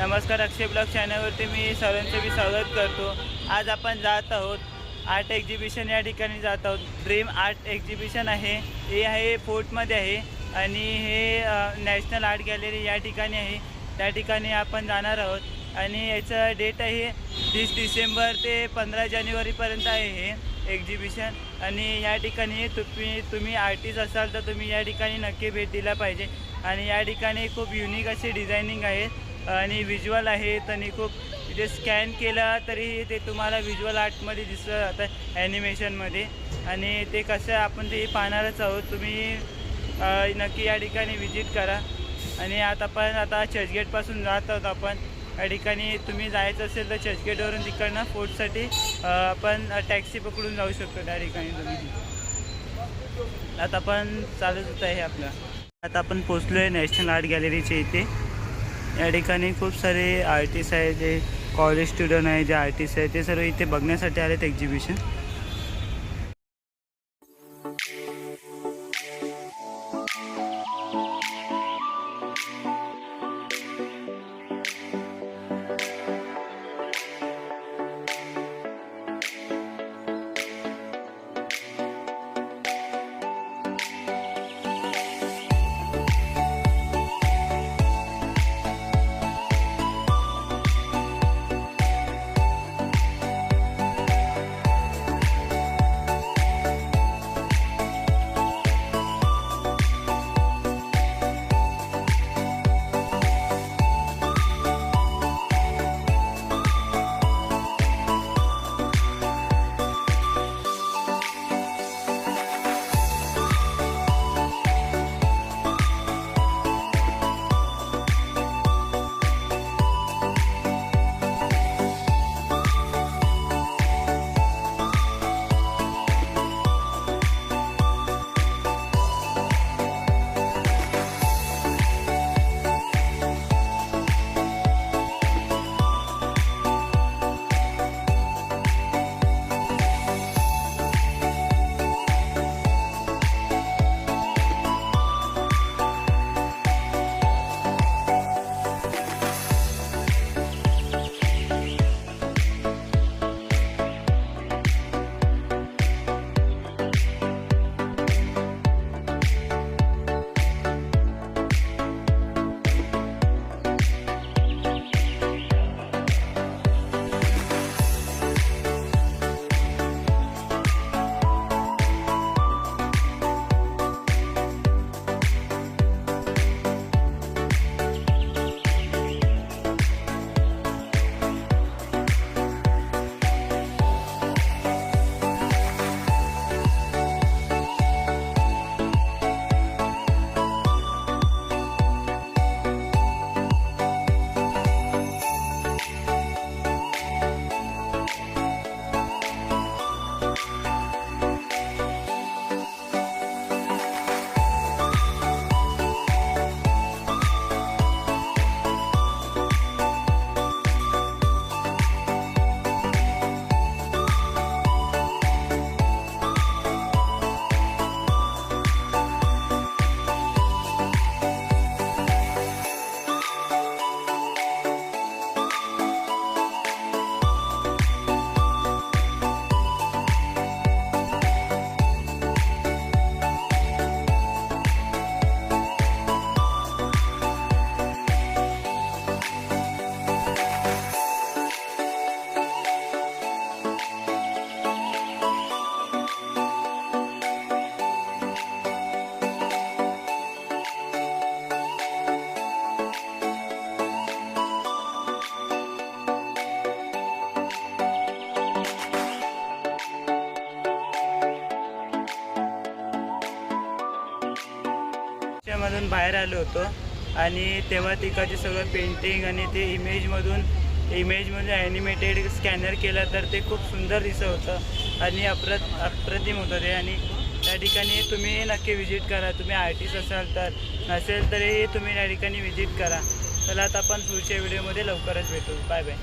नमस्कार, अक्षय ब्लॉग चॅनलवरती मी सर्वांचे स्वागत करतो। आज आपण जात आहोत आर्ट एक्झिबिशन या ठिकाणी जात आहोत। ड्रीम आर्ट एक्झिबिशन आहे, हे आहे फोर्टमध्ये आहे आणि हे नॅशनल आर्ट गॅलरी या ठिकाणी आहे। त्या ठिकाणी आपण जाणार आहोत आणि याचा डेट आहे 30 डिसेंबर ते 15 जानेवारीपर्यंत आहे हे एक्झिबिशन। आणि या ठिकाणी तुम्ही आर्टिस्ट असाल तर तुम्ही या ठिकाणी नक्की भेट दिला पाहिजे। आणि या ठिकाणी खूप युनिक असे डिझायनिंग आहेत आणि विज्युअल आहेत आणि खूप तिथे स्कॅन केला तरी ते तुम्हाला विज्युअल आर्टमध्ये दिसत जातं, ॲनिमेशनमध्ये। आणि ते कसं आपण ते पाहणारच आहोत, तुम्ही नक्की या ठिकाणी विजिट करा। आणि आता चर्चगेटपासून जात आहोत आपण या ठिकाणी। तुम्ही जायचं असेल तर चर्चगेटवरून तिकडनं फोर्टसाठी आपण टॅक्सी पकडून जाऊ शकतो त्या ठिकाणी तुम्ही। आता आपण चालत होत आहे आपलं। आता आपण पोचलो आहे नॅशनल आर्ट गॅलरीच्या इथे। या ठिकाणी खूप सारे आर्टिस्ट आहेत, जे कॉलेज स्टुडंट आहे, जे आर्टिस्ट आहेत ते सर्व इथे बघण्यासाठी आलेत एक्झिबिशन। मधून बाहेर आलो होतो आणि तेव्हा तिकडचे सगळं पेंटिंग आणि ते इमेजमध्ये ॲनिमेटेड स्कॅनर केलं तर ते खूप सुंदर दिसत होतं आणि अप्रतिम होतं ते। आणि त्या ठिकाणी तुम्ही नक्की विजिट करा, तुम्ही आर्टिस्ट असाल तर, नसेल तरी तुम्ही त्या ठिकाणी विजिट करा। चला आता आपण पुढच्या व्हिडिओमध्ये लवकरच भेटू। Bye bye.